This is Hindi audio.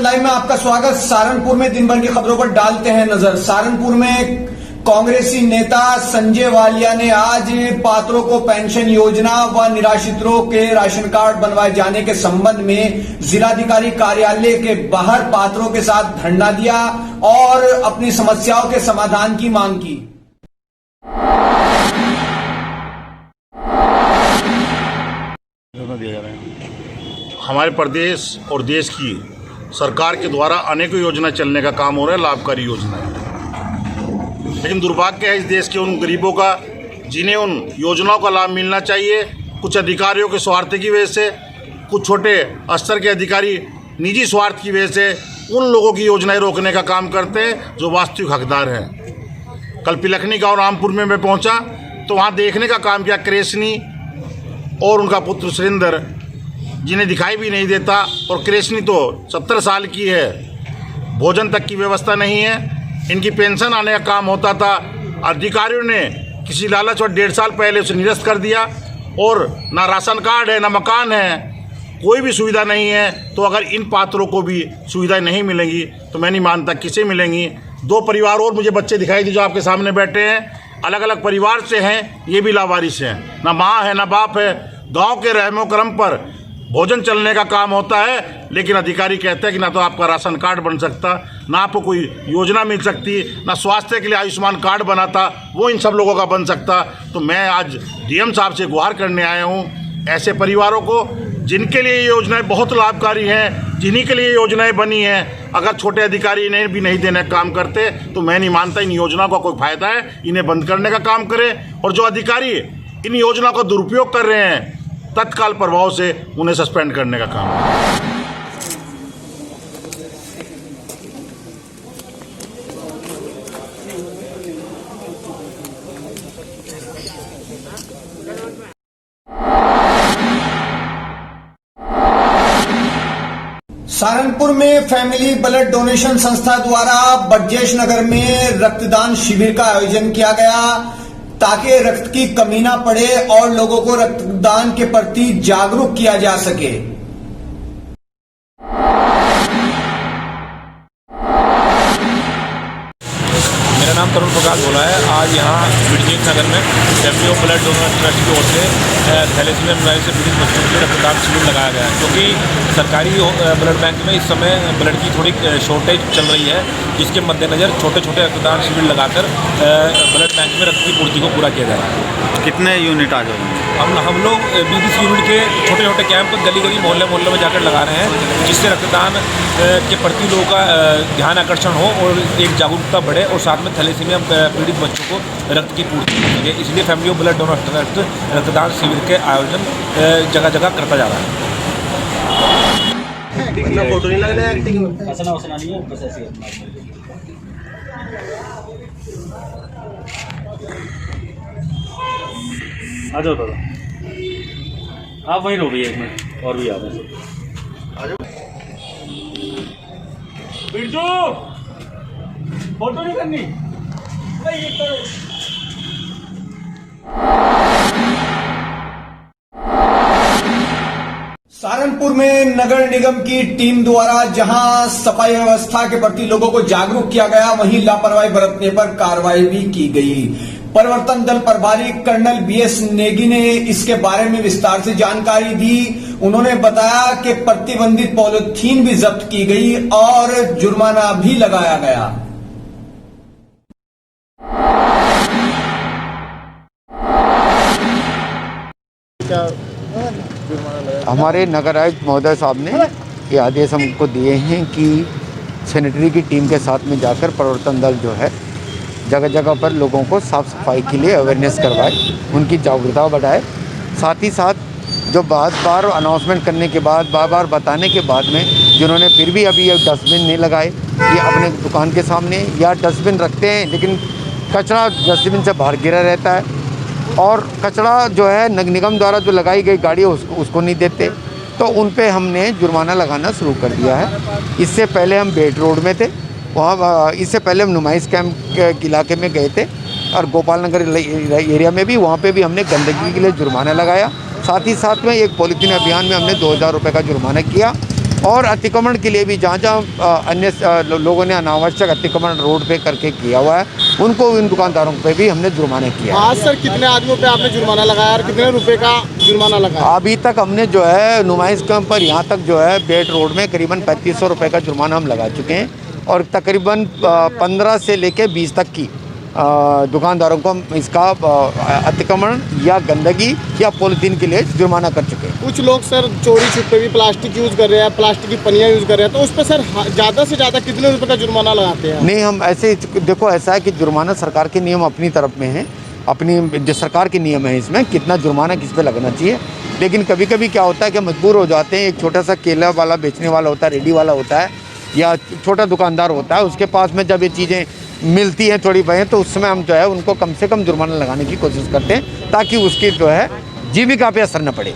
लाइव में आपका स्वागत। सहारनपुर में दिन भर की खबरों पर डालते हैं नजर। सहारनपुर में कांग्रेसी नेता संजय वालिया ने आज पात्रों को पेंशन योजना व निराश्रितों के राशन कार्ड बनवाए जाने के संबंध में जिलाधिकारी कार्यालय के बाहर पात्रों के साथ धरना दिया और अपनी समस्याओं के समाधान की मांग की। हमारे प्रदेश और देश की सरकार के द्वारा अनेकों योजना चलने का काम हो रहा है, लाभकारी योजना है। लेकिन दुर्भाग्य है इस देश के उन गरीबों का जिन्हें उन योजनाओं का लाभ मिलना चाहिए। कुछ अधिकारियों के स्वार्थ की वजह से, कुछ छोटे स्तर के अधिकारी निजी स्वार्थ की वजह से उन लोगों की योजनाएं रोकने का काम करते हैं जो वास्तविक हकदार हैं। कल पिलखनी गाँव रामपुर में मैं पहुँचा तो वहाँ देखने का काम किया। कृष्णी और उनका पुत्र सुरेंद्र, जिन्हें दिखाई भी नहीं देता, और कृष्णी तो 70 साल की है, भोजन तक की व्यवस्था नहीं है। इनकी पेंशन आने का काम होता था, अधिकारियों ने किसी लालच और 1.5 साल पहले उसे निरस्त कर दिया और ना राशन कार्ड है, ना मकान है, कोई भी सुविधा नहीं है। तो अगर इन पात्रों को भी सुविधाएं नहीं मिलेंगी तो मैं नहीं मानता किसे मिलेंगी। 2 परिवार और मुझे बच्चे दिखाई दी जो आपके सामने बैठे हैं, अलग अलग परिवार से हैं, ये भी लावारिस हैं, ना माँ है ना बाप है। गांव के रहमो करम पर भोजन चलने का काम होता है, लेकिन अधिकारी कहते हैं कि ना तो आपका राशन कार्ड बन सकता, ना आपको कोई योजना मिल सकती, ना स्वास्थ्य के लिए आयुष्मान कार्ड बना था वो इन सब लोगों का बन सकता। तो मैं आज डीएम साहब से गुहार करने आया हूँ ऐसे परिवारों को जिनके लिए ये योजनाएं बहुत लाभकारी हैं, जिन्हीं के लिए योजनाएं बनी हैं। अगर छोटे अधिकारी इन्हें भी नहीं देने का काम करते तो मैं नहीं मानता इन योजनाओं का कोई फायदा है। इन्हें बंद करने का काम करें और जो अधिकारी इन योजनाओं का दुरुपयोग कर रहे हैं तत्काल प्रभाव से उन्हें सस्पेंड करने का काम करें। सहारनपुर में फैमिली ब्लड डोनेशन संस्था द्वारा बरजेश नगर में रक्तदान शिविर का आयोजन किया गया ताकि रक्त की कमी न पड़े और लोगों को रक्तदान के प्रति जागरूक किया जा सके। मेरा नाम तरुण प्रकाश बोला है। आज यहाँ बरजेश नगर में family of blood donor trust की ओर से थैलेसीमिया बीमारी से पीड़ित बच्चों के लिए रक्तदान शिविर लगाया गया है, क्योंकि सरकारी ब्लड बैंक में इस समय ब्लड की थोड़ी शॉर्टेज चल रही है, जिसके मद्देनज़र छोटे छोटे रक्तदान शिविर लगाकर ब्लड बैंक में रक्त की पूर्ति को पूरा किया जा रहा है। कितने यूनिट आ जाएंगे? हम लोग 20 यूनिट के छोटे छोटे कैंप गली गली मोहल्ले मोहल्ले में जाकर लगा रहे हैं, जिससे रक्तदान के प्रति लोगों का ध्यान आकर्षण हो और एक जागरूकता बढ़े और साथ में थैलेसीमिया पीड़ित बच्चों को रक्त की पूर्ति हो सके। इसलिए family of blood donor trust रक्तदान शिविर के आयोजन जगह जगह करता जा रहा है। फोटो नहीं लगना है एक्टिंग में, नहीं है, बस ऐसे आ जाओ दादा, आप वहीं रहो भैया, 1 मिनट और भी आ जाओ। बिरजू फोटो नहीं करनी भाई, ये करो। सहारनपुर में नगर निगम की टीम द्वारा जहां सफाई व्यवस्था के प्रति लोगों को जागरूक किया गया, वहीं लापरवाही बरतने पर कार्रवाई भी की गई। परिवर्तन दल प्रभारी कर्नल बीएस नेगी ने इसके बारे में विस्तार से जानकारी दी। उन्होंने बताया कि प्रतिबंधित पॉलीथीन भी जब्त की गई और जुर्माना भी लगाया गया। हमारे नगर आयुक्त महोदय साहब ने ये आदेश हमको दिए हैं कि सैनिटरी की टीम के साथ में जाकर परिवर्तन दल जो है जगह जगह पर लोगों को साफ़ सफाई के लिए अवेयरनेस करवाए, उनकी जागरूकता बढ़ाए। साथ ही साथ जो बार अनाउंसमेंट करने के बाद, बार बताने के बाद में जिन्होंने फिर भी अभी ये डस्टबिन नहीं लगाए, ये अपने दुकान के सामने या डस्टबिन रखते हैं लेकिन कचरा डस्टबिन से बाहर गिरा रहता है, और कचरा जो है नगर निगम द्वारा जो लगाई गई गाड़ी है उसको नहीं देते, तो उन पे हमने जुर्माना लगाना शुरू कर दिया है। इससे पहले हम बेट रोड में थे, वहाँ इससे पहले हम नुमाइश कैंप के इलाके में गए थे, और गोपाल नगर एरिया में भी, वहाँ पे भी हमने गंदगी के लिए जुर्माना लगाया। साथ ही साथ में एक पॉलीथीन अभियान में हमने 2000 रुपये का जुर्माना किया। और अतिक्रमण के लिए भी जहाँ जहाँ अन्य लोगों ने अनावश्यक अतिक्रमण रोड पे करके किया हुआ है, उनको इन दुकानदारों पे भी हमने जुर्माना किया है। आज सर कितने आदमियों पे आपने जुर्माना लगाया और कितने रुपए का जुर्माना लगाया? अभी तक हमने जो है नुमाइश कैंप पर यहाँ तक जो है बेट रोड में करीबन 3500 रुपये का जुर्माना हम लगा चुके हैं और तकरीबन 15 से लेकर 20 तक की दुकानदारों को हम इसका अतिक्रमण या गंदगी या पॉलीथीन के लिए जुर्माना कर चुके हैं। कुछ लोग सर चोरी छुपे भी प्लास्टिक यूज़ कर रहे हैं, प्लास्टिक की पनियाँ यूज़ कर रहे हैं, तो उस पर सर ज़्यादा से ज़्यादा कितने रुपए का जुर्माना लगाते हैं? नहीं, हम ऐसे देखो, ऐसा है कि जुर्माना सरकार के नियम अपनी तरफ में है, अपनी जो सरकार के नियम है इसमें कितना जुर्माना किस पे लगना चाहिए। लेकिन कभी कभी क्या होता है कि मजबूर हो जाते हैं, एक छोटा सा केला वाला बेचने वाला होता है, रेडी वाला होता है या छोटा दुकानदार होता है, उसके पास में जब ये चीज़ें मिलती हैं थोड़ी बहुत, तो उस समय हम जो है उनको कम से कम जुर्माना लगाने की कोशिश करते हैं ताकि उसकी जो है जीविका पे असर न पड़े।